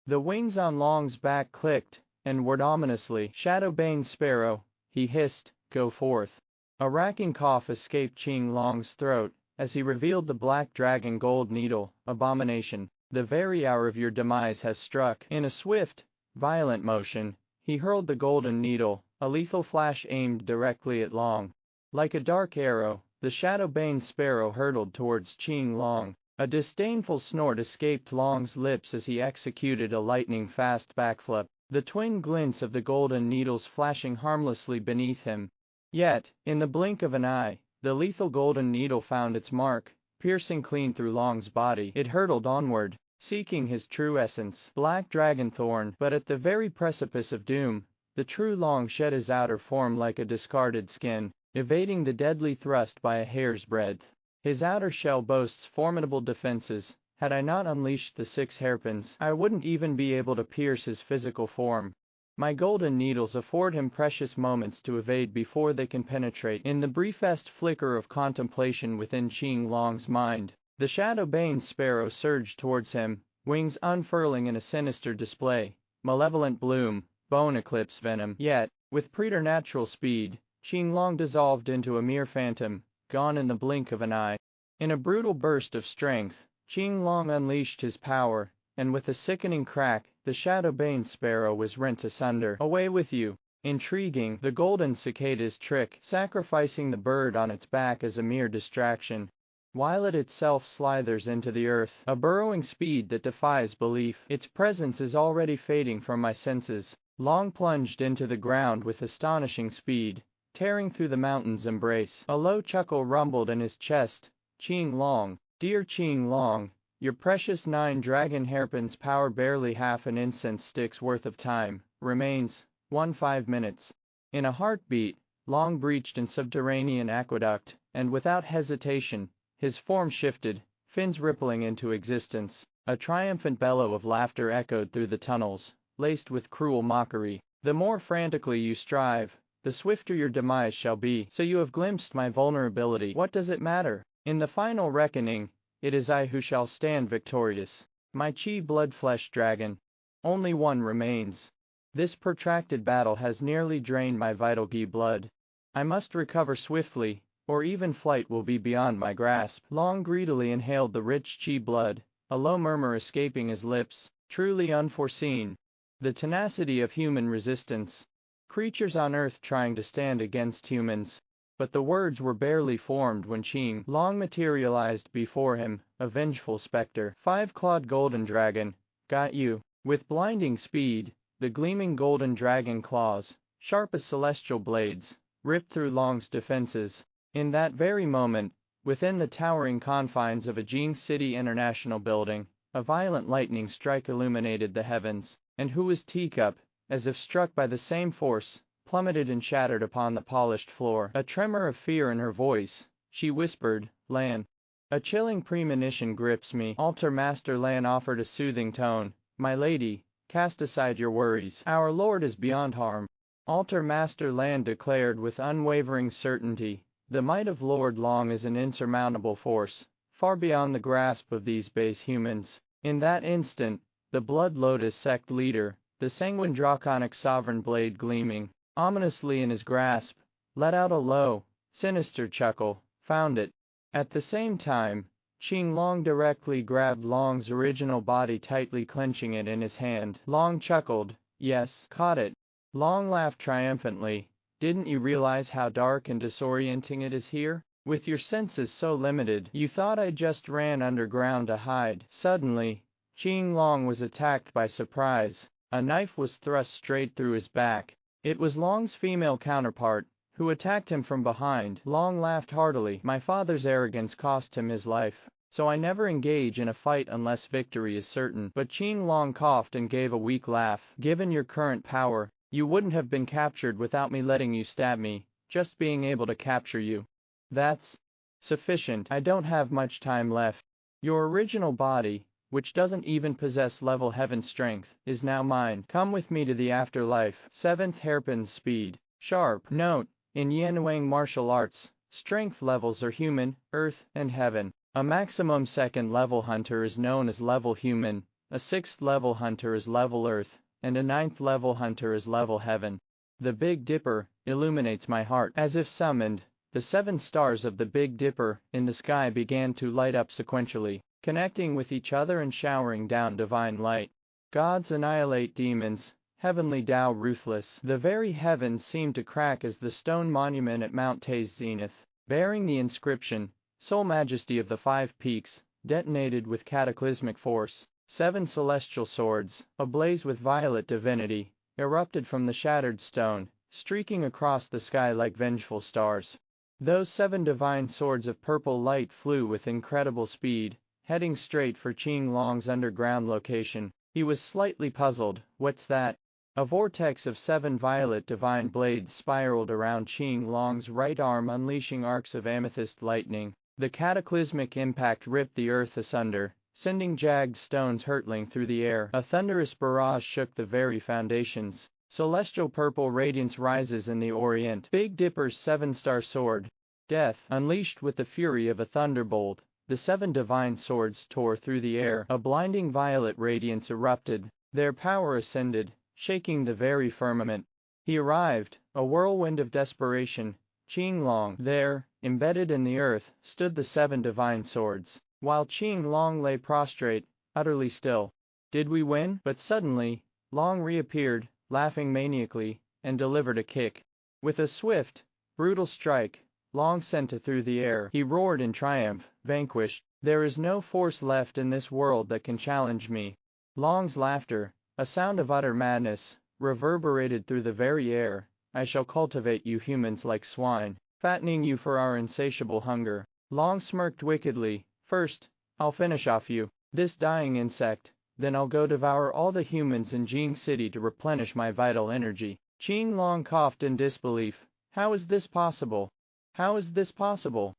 The wings on Long's back clicked, and word ominously, "Shadowbane Sparrow," he hissed, "go forth." A racking cough escaped Qing Long's throat as he revealed the black dragon gold needle. "Abomination, the very hour of your demise has struck." In a swift, violent motion, he hurled the golden needle, a lethal flash aimed directly at Long. Like a dark arrow, the Shadowbane Sparrow hurtled towards Qing Long. A disdainful snort escaped Long's lips as he executed a lightning-fast backflip, the twin glints of the golden needles flashing harmlessly beneath him. Yet, in the blink of an eye, the lethal golden needle found its mark, piercing clean through Long's body. It hurtled onward, seeking his true essence, black dragon thorn. But at the very precipice of doom, the true Long shed his outer form like a discarded skin, evading the deadly thrust by a hair's breadth. His outer shell boasts formidable defenses. Had I not unleashed the 6 hairpins, I wouldn't even be able to pierce his physical form. My golden needles afford him precious moments to evade before they can penetrate. In the briefest flicker of contemplation within Qing Long's mind, the Shadowbane Sparrow surged towards him, wings unfurling in a sinister display, malevolent bloom, bone eclipse venom. Yet, with preternatural speed, Qing Long dissolved into a mere phantom, gone in the blink of an eye. In a brutal burst of strength, Qing Long unleashed his power, and with a sickening crack, the Shadowbane Sparrow was rent asunder. "Away with you!" Intriguing, the golden cicada's trick, sacrificing the bird on its back as a mere distraction, while it itself slithers into the earth, a burrowing speed that defies belief. Its presence is already fading from my senses. Long plunged into the ground with astonishing speed, tearing through the mountain's embrace. A low chuckle rumbled in his chest. "Qing Long, dear Qing Long, your precious 9 dragon hairpins power barely half an incense stick's worth of time remains. 5 minutes." In a heartbeat, Long breached in subterranean aqueduct, and without hesitation, his form shifted, fins rippling into existence. A triumphant bellow of laughter echoed through the tunnels, laced with cruel mockery. "The more frantically you strive, the swifter your demise shall be. So you have glimpsed my vulnerability. What does it matter? In the final reckoning, it is I who shall stand victorious. My Qi blood-flesh dragon. Only one remains. This protracted battle has nearly drained my vital Qi blood. I must recover swiftly, or even flight will be beyond my grasp." Long greedily inhaled the rich Qi blood, a low murmur escaping his lips. Truly unforeseen. The tenacity of human resistance. Creatures on Earth trying to stand against humans. But the words were barely formed when Qing Long materialized before him, a vengeful specter. "5-clawed golden dragon, got you." With blinding speed, the gleaming golden dragon claws, sharp as celestial blades, ripped through Long's defenses. In that very moment, within the towering confines of a Jing City International building, a violent lightning strike illuminated the heavens, and Hua's teacup, as if struck by the same force, plummeted and shattered upon the polished floor. A tremor of fear in her voice, she whispered, "Lan." "A chilling premonition grips me." Altar Master Lan offered a soothing tone. "My lady, cast aside your worries. Our Lord is beyond harm." Altar Master Lan declared with unwavering certainty, "The might of Lord Long is an insurmountable force, far beyond the grasp of these base humans." In that instant, the Blood Lotus sect leader, the sanguine draconic sovereign blade gleaming ominously in his grasp, let out a low, sinister chuckle. "Found it." At the same time, Qing Long directly grabbed Long's original body, tightly clenching it in his hand. Long chuckled. "Yes, caught it." Long laughed triumphantly. "Didn't you realize how dark and disorienting it is here? With your senses so limited, you thought I just ran underground to hide." Suddenly, Qing Long was attacked by surprise. A knife was thrust straight through his back. It was Long's female counterpart, who attacked him from behind. Long laughed heartily. "My father's arrogance cost him his life, so I never engage in a fight unless victory is certain." But Qing Long coughed and gave a weak laugh. "Given your current power, you wouldn't have been captured without me letting you stab me. Just being able to capture you, that's sufficient. I don't have much time left. Your original body, which doesn't even possess level heaven strength, is now mine. Come with me to the afterlife." 7th hairpin speed. Sharp note: in Yanwang martial arts, strength levels are human, earth, and heaven. A maximum 2nd level hunter is known as level human, a 6th level hunter is level Earth, and a 9th level hunter is level Heaven. The Big Dipper illuminates my heart. As if summoned, the 7 stars of the Big Dipper in the sky began to light up sequentially, connecting with each other and showering down divine light. Gods annihilate demons, heavenly Tao ruthless. The very heavens seemed to crack as the stone monument at Mount Tay's zenith, bearing the inscription, Sole Majesty of the 5 Peaks, detonated with cataclysmic force. 7 celestial swords, ablaze with violet divinity, erupted from the shattered stone, streaking across the sky like vengeful stars. Those 7 divine swords of purple light flew with incredible speed, heading straight for Qing Long's underground location. He was slightly puzzled. What's that? A vortex of 7 violet divine blades spiraled around Qing Long's right arm, unleashing arcs of amethyst lightning. The cataclysmic impact ripped the earth asunder, sending jagged stones hurtling through the air. A thunderous barrage shook the very foundations. Celestial purple radiance rises in the orient. Big Dipper's 7-star sword, Death, unleashed with the fury of a thunderbolt. The 7 divine swords tore through the air. A blinding violet radiance erupted. Their power ascended, shaking the very firmament. He arrived, a whirlwind of desperation. Qing Long. There, embedded in the earth, stood the 7 divine swords, while Qing Long lay prostrate, utterly still. Did we win? But suddenly, Long reappeared, laughing maniacally, and delivered a kick. With a swift, brutal strike, Long sent it through the air. He roared in triumph, vanquished. There is no force left in this world that can challenge me. Long's laughter, a sound of utter madness, reverberated through the very air. I shall cultivate you humans like swine, fattening you for our insatiable hunger. Long smirked wickedly. First, I'll finish off you, this dying insect, then I'll go devour all the humans in Jing City to replenish my vital energy. Qing Long coughed in disbelief. How is this possible? How is this possible?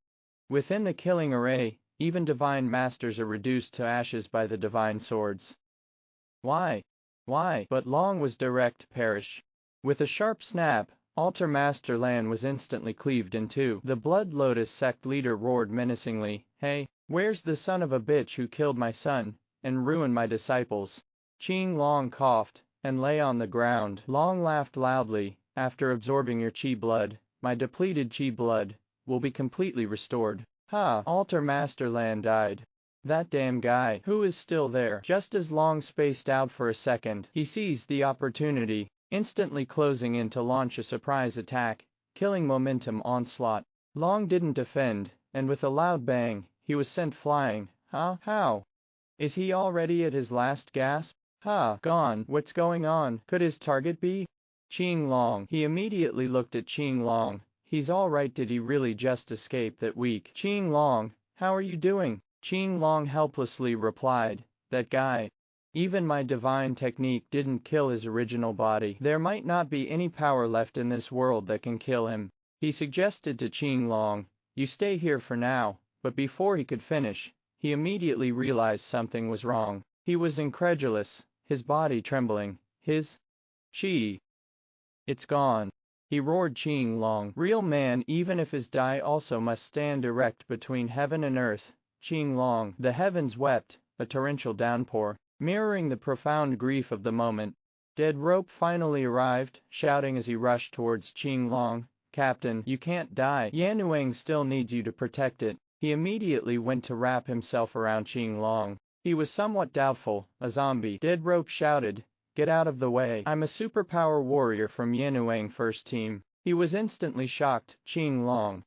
Within the killing array, even divine masters are reduced to ashes by the divine swords. Why? Why? But Long was direct to perish. With a sharp snap, Altar Master Lan was instantly cleaved in two. The Blood Lotus sect leader roared menacingly, Hey, where's the son of a bitch who killed my son, and ruined my disciples? Qing Long coughed, and lay on the ground. Long laughed loudly. After absorbing your chi blood, my depleted chi blood will be completely restored. Ha! Altar Master Lan died. That damn guy. Who is still there? Just as Long spaced out for a second, he seized the opportunity, instantly closing in to launch a surprise attack, killing momentum onslaught. Long didn't defend, and with a loud bang, he was sent flying. Huh? How? Is he already at his last gasp? Gone. What's going on? Could his target be Qing Long? He immediately looked at Qing Long. He's alright. Did he really just escape that weak? Qing Long, how are you doing? Qing Long helplessly replied, that guy. Even my divine technique didn't kill his original body. There might not be any power left in this world that can kill him. He suggested to Qing Long, you stay here for now, but before he could finish, he immediately realized something was wrong. He was incredulous, his body trembling. His chi. It's gone. He roared. Qing Long, real man, even if his die also must stand erect between heaven and earth. Qing Long, the heavens wept, a torrential downpour, mirroring the profound grief of the moment. Dead Rope finally arrived, shouting as he rushed towards Qing Long, Captain, you can't die. Yanuang still needs you to protect it. He immediately went to wrap himself around Qing Long. He was somewhat doubtful. A zombie. Dead Rope shouted, get out of the way. I'm a superpower warrior from Yanuang first team. He was instantly shocked. Qing Long.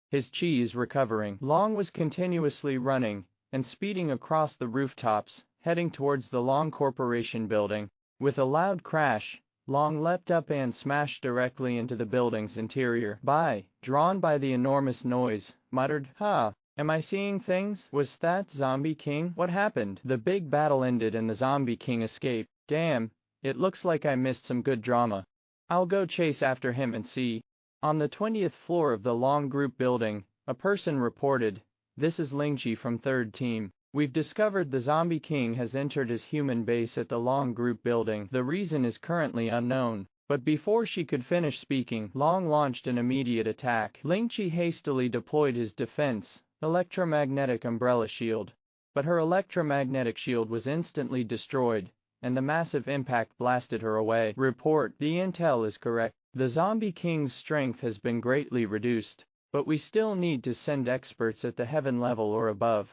His chi is recovering. Long was continuously running and speeding across the rooftops, heading towards the Long Corporation building. With a loud crash, Long leapt up and smashed directly into the building's interior. Bai, drawn by the enormous noise, muttered, am I seeing things? Was that Zombie King? What happened? The big battle ended and the Zombie King escaped. Damn, it looks like I missed some good drama. I'll go chase after him and see. On the 20th floor of the Long Group building, a person reported, this is Lingqi from 3rd team. We've discovered the Zombie King has entered his human base at the Long Group building. The reason is currently unknown. But before she could finish speaking, Long launched an immediate attack. Lingqi hastily deployed his defense, electromagnetic umbrella shield. but her electromagnetic shield was instantly destroyed, and the massive impact blasted her away. Report: the intel is correct. The Zombie King's strength has been greatly reduced, but we still need to send experts at the heaven level or above.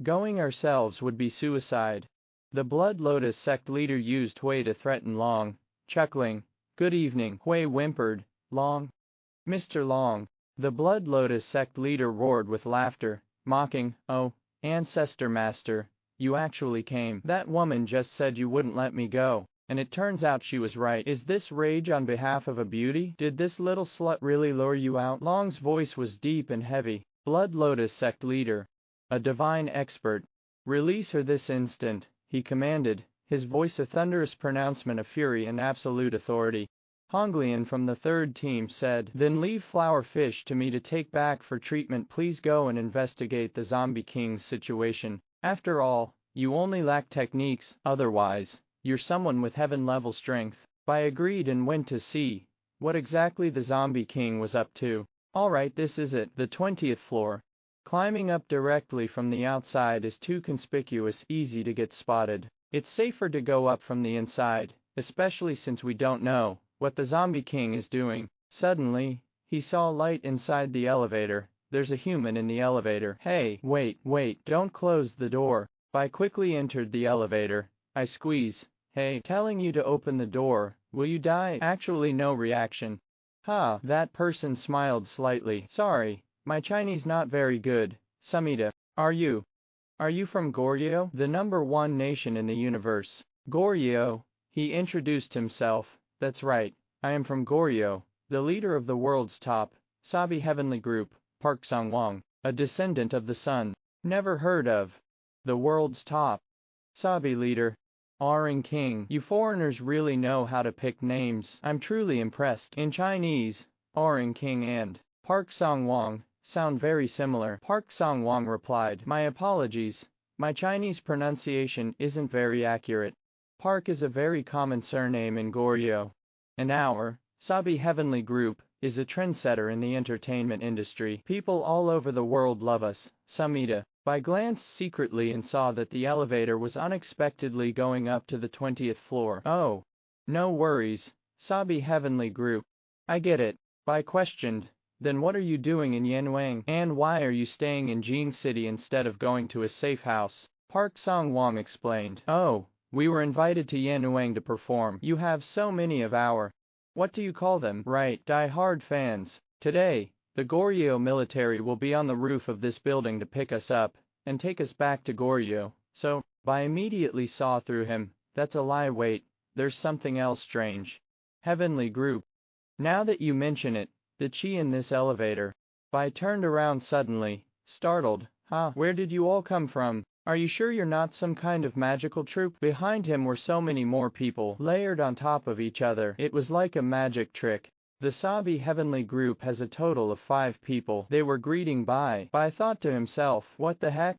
Going ourselves would be suicide. The Blood Lotus sect leader used Hui to threaten Long, chuckling. Good evening, Hui whimpered. Long? Mr. Long. The Blood Lotus sect leader roared with laughter, mocking. Oh, Ancestor Master, you actually came. That woman just said you wouldn't let me go, and it turns out she was right. Is this rage on behalf of a beauty? Did this little slut really lure you out? Long's voice was deep and heavy. Blood Lotus sect leader. A divine expert. Release her this instant, he commanded, his voice a thunderous pronouncement of fury and absolute authority. Honglian from the third team said, then leave Flower Fish to me to take back for treatment. Please go and investigate the Zombie King's situation. After all, you only lack techniques, otherwise, you're someone with heaven-level strength. Bai agreed and went to see what exactly the Zombie King was up to. Alright, this is it, the 20th floor. Climbing up directly from the outside is too conspicuous, easy to get spotted. It's safer to go up from the inside, especially since we don't know what the Zombie King is doing. Suddenly, he saw light inside the elevator. There's a human in the elevator. Hey, wait, don't close the door. Bai quickly entered the elevator. I squeeze. Hey, telling you to open the door. Will you die? Actually no reaction. Ha, that person smiled slightly. Sorry, my Chinese not very good. Samita, are you from Goryeo? The #1 nation in the universe. Goryeo, he introduced himself. That's right, I am from Goryeo, the leader of the world's top, Sabi heavenly group, Park Sangwang, a descendant of the sun. Never heard of the world's top Sabi leader. Aring King, you foreigners really know how to pick names. I'm truly impressed. In Chinese, Aring King and Park Sangwang sound very similar. Park Sangwang replied, my apologies, my Chinese pronunciation isn't very accurate. Park is a very common surname in Goryeo. And our Sabi heavenly group is a trendsetter in the entertainment industry. People all over the world love us. Samita. Bai glanced secretly and saw that the elevator was unexpectedly going up to the 20th floor. Oh, no worries, Sabi heavenly group. I get it. Bai questioned. Then what are you doing in Yanwang? And why are you staying in Jing City instead of going to a safe house? Park Sangwang explained. Oh, we were invited to Yanwang to perform. You have so many of our, what do you call them? Right, die-hard fans. Today, the Goryeo military will be on the roof of this building to pick us up and take us back to Goryeo. So, Bai immediately saw through him. That's a lie. Wait, there's something else strange. Heavenly group. Now that you mention it, the chi in this elevator. Bai turned around suddenly, startled. Huh, where did you all come from? Are you sure you're not some kind of magical troupe? Behind him were so many more people, layered on top of each other. It was like a magic trick. The Sabi heavenly group has a total of 5 people. They were greeting Bai. Bai thought to himself, what the heck?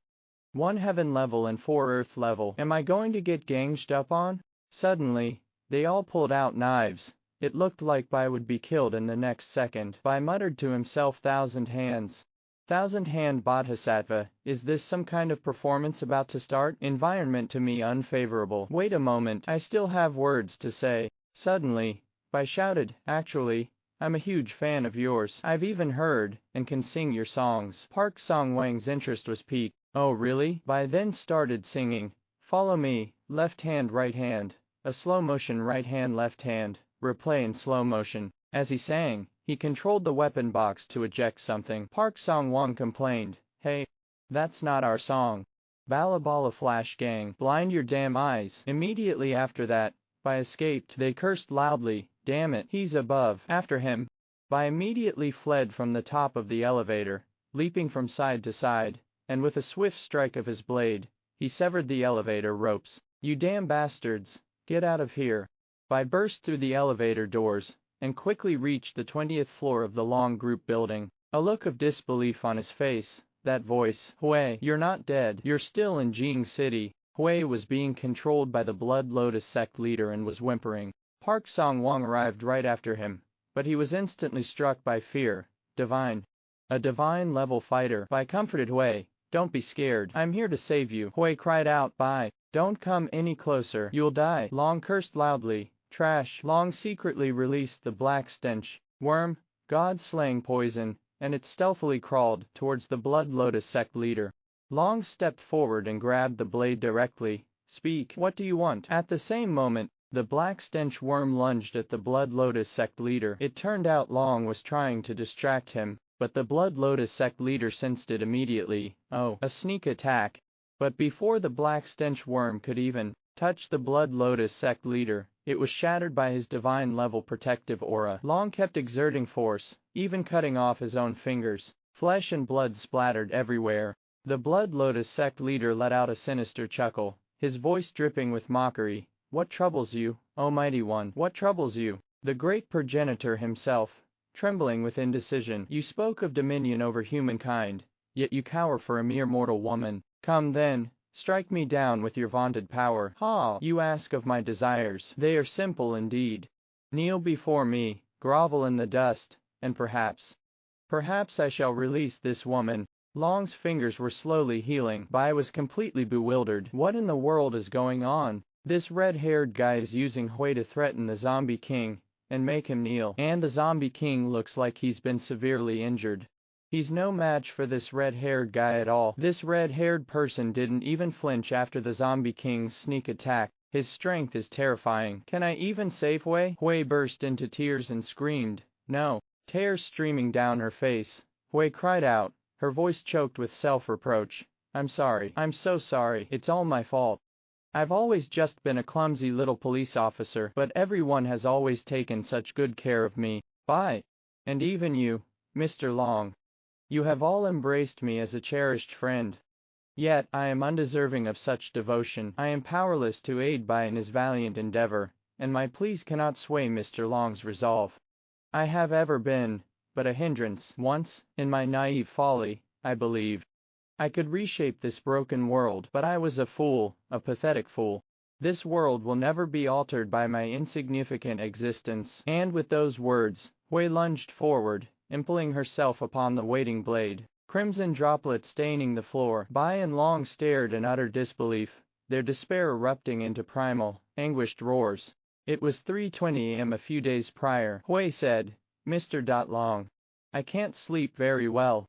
1 heaven level and 4 earth level. Am I going to get ganged up on? Suddenly, they all pulled out knives. It looked like Bai would be killed in the next second. Bai muttered to himself, 1,000 hands. 1,000-hand bodhisattva, is this some kind of performance about to start? Environment to me unfavorable. Wait a moment, I still have words to say. Suddenly, Bai shouted, actually, I'm a huge fan of yours. I've even heard and can sing your songs. Park Sangwang's interest was piqued. Oh really? Bai then started singing. Follow me, left hand, right hand. A slow motion right hand, left hand. Replay in slow motion. As he sang, he controlled the weapon box to eject something. Park Sangwang complained, hey, that's not our song. Bala Bala Flash Gang, blind your damn eyes. Immediately after that, Bai escaped. They cursed loudly, damn it, he's above. After him. Bai immediately fled from the top of the elevator, leaping from side to side, and with a swift strike of his blade, he severed the elevator ropes. You damn bastards, get out of here. Bai burst through the elevator doors, and quickly reached the 20th floor of the long group building. A look of disbelief on his face. That voice, Hui, you're not dead. You're still in Jing City. Hui was being controlled by the Blood Lotus sect leader and was whimpering. Park Sangwang arrived right after him, but he was instantly struck by fear. Divine. A divine level fighter. Bai comforted Hui. Don't be scared. I'm here to save you. Hui cried out. Bai, don't come any closer. You'll die. Long cursed loudly. Trash. Long secretly released the black stench worm, god-slaying poison, and it stealthily crawled towards the Blood Lotus sect leader. Long stepped forward and grabbed the blade directly. Speak. What do you want? At the same moment, the black stench worm lunged at the Blood Lotus sect leader. It turned out Long was trying to distract him, but the Blood Lotus sect leader sensed it immediately. Oh, a sneak attack. But before the black stench worm could even touch the Blood Lotus sect leader, it was shattered by his divine-level protective aura. Long kept exerting force, even cutting off his own fingers. Flesh and blood splattered everywhere. The Blood Lotus sect leader let out a sinister chuckle, his voice dripping with mockery. What troubles you, O mighty one? What troubles you? The great progenitor himself, trembling with indecision. You spoke of dominion over humankind, yet you cower for a mere mortal woman. Come then, strike me down with your vaunted power. Ha! You ask of my desires. They are simple indeed. Kneel before me, grovel in the dust, and perhaps I shall release this woman. Long's fingers were slowly healing. Bai was completely bewildered. What in the world is going on? This red-haired guy is using Hui to threaten the Zombie King and make him kneel. And the Zombie King looks like he's been severely injured. He's no match for this red-haired guy at all. This red-haired person didn't even flinch after the Zombie King's sneak attack. His strength is terrifying. Can I even save Hui? Hui burst into tears and screamed. No. Tears streaming down her face. Hui cried out, her voice choked with self-reproach. I'm sorry. I'm so sorry. It's all my fault. I've always just been a clumsy little police officer, but everyone has always taken such good care of me. Bye. And even you, Mr. Long. You have all embraced me as a cherished friend. Yet, I am undeserving of such devotion. I am powerless to aid Bai in his valiant endeavor, and my pleas cannot sway Mr. Long's resolve. I have ever been but a hindrance. Once, in my naive folly, I believed I could reshape this broken world, but I was a fool, a pathetic fool. This world will never be altered by my insignificant existence. And with those words, Hui lunged forward, impaling herself upon the waiting blade, crimson droplets staining the floor. Bai and Long stared in utter disbelief, their despair erupting into primal, anguished roars. It was 3:20 a.m. a few days prior. Hui said, Mr. Long. I can't sleep very well.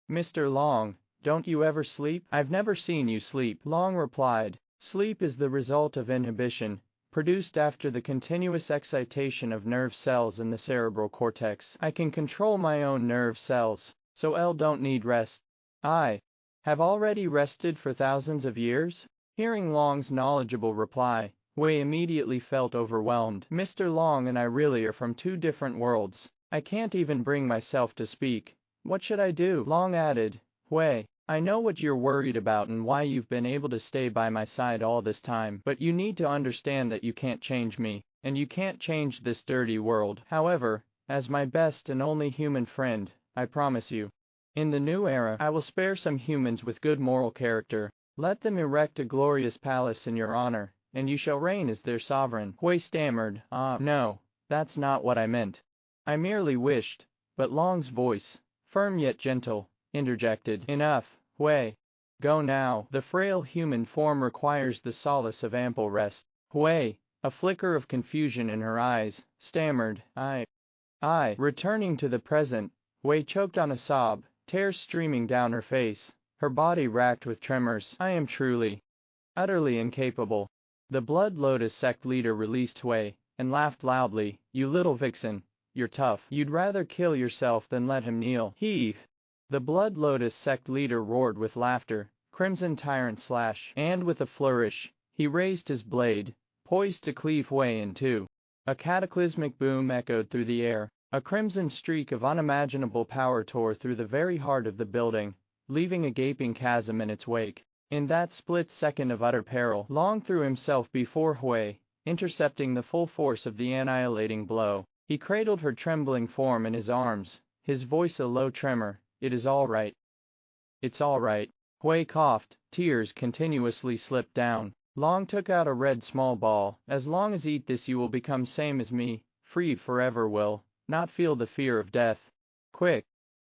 Mr. Long, don't you ever sleep? I've never seen you sleep. Long replied, sleep is the result of inhibition, produced after the continuous excitation of nerve cells in the cerebral cortex. I can control my own nerve cells, so I don't need rest. I have already rested for thousands of years? Hearing Long's knowledgeable reply, Hui immediately felt overwhelmed. Mr. Long and I really are from two different worlds. I can't even bring myself to speak. What should I do? Long added, Hui, I know what you're worried about and why you've been able to stay by my side all this time, but you need to understand that you can't change me, and you can't change this dirty world. However, as my best and only human friend, I promise you, in the new era, I will spare some humans with good moral character. Let them erect a glorious palace in your honor, and you shall reign as their sovereign. Hui stammered, no, that's not what I meant. I merely wished, but Long's voice, firm yet gentle, interjected, enough, Hui. Go now. The frail human form requires the solace of ample rest. Hui, a flicker of confusion in her eyes, stammered, I. Returning to the present, Hui choked on a sob, tears streaming down her face, her body racked with tremors. I am truly, utterly incapable. The Blood Lotus sect leader released Hui, and laughed loudly. You little vixen, you're tough. You'd rather kill yourself than let him kneel. Heave. The Blood Lotus sect leader roared with laughter, crimson tyrant slash, and with a flourish, he raised his blade, poised to cleave Hui in two. A cataclysmic boom echoed through the air. A crimson streak of unimaginable power tore through the very heart of the building, leaving a gaping chasm in its wake. In that split second of utter peril, Long threw himself before Hui, intercepting the full force of the annihilating blow. He cradled her trembling form in his arms, his voice a low tremor. It is all right. It's all right. Hui coughed, tears continuously slipped down. Long took out a red small ball. As long as eat this you will become same as me, free forever will not feel the fear of death. Quick.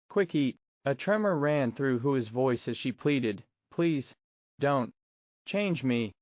Quick eat. A tremor ran through Hua's voice as she pleaded, "Please, don't change me."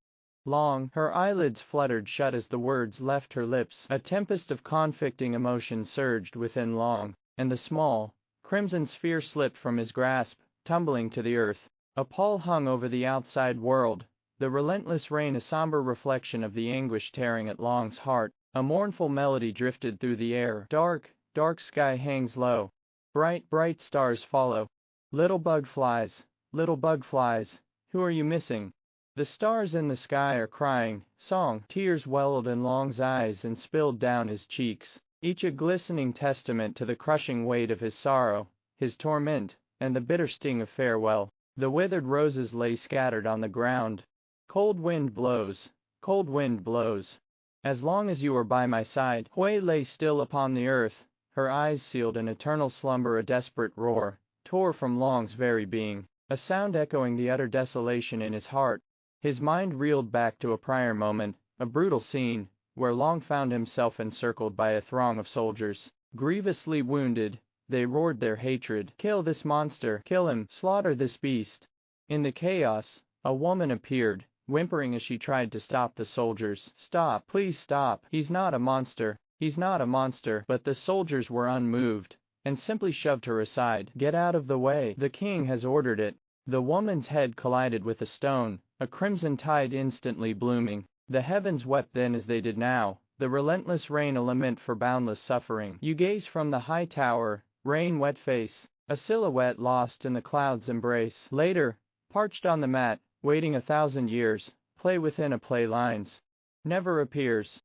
Her eyelids fluttered shut as the words left her lips. A tempest of conflicting emotion surged within Long, and the small, crimson sphere slipped from his grasp, tumbling to the earth. A pall hung over the outside world, the relentless rain a somber reflection of the anguish tearing at Long's heart. A mournful melody drifted through the air. Dark, dark sky hangs low. Bright, bright stars follow. Little bug flies, who are you missing? The stars in the sky are crying, song. Tears welled in Long's eyes and spilled down his cheeks, each a glistening testament to the crushing weight of his sorrow, his torment, and the bitter sting of farewell. The withered roses lay scattered on the ground. Cold wind blows, cold wind blows. As long as you are by my side. Hui lay still upon the earth, her eyes sealed in eternal slumber. A desperate roar tore from Long's very being, a sound echoing the utter desolation in his heart. His mind reeled back to a prior moment, a brutal scene, where Long found himself encircled by a throng of soldiers, grievously wounded. They roared their hatred. "Kill this monster! Kill him! Slaughter this beast!" In the chaos, a woman appeared, whimpering as she tried to stop the soldiers. "Stop! Please stop! He's not a monster! He's not a monster!" But the soldiers were unmoved, and simply shoved her aside. "Get out of the way! The king has ordered it!" The woman's head collided with a stone, a crimson tide instantly blooming. The heavens wept then as they did now, the relentless rain a lament for boundless suffering. You gaze from the high tower, rain-wet face, a silhouette lost in the cloud's embrace. Later, parched on the mat, waiting 1,000 years, play within a play lines. Never appears.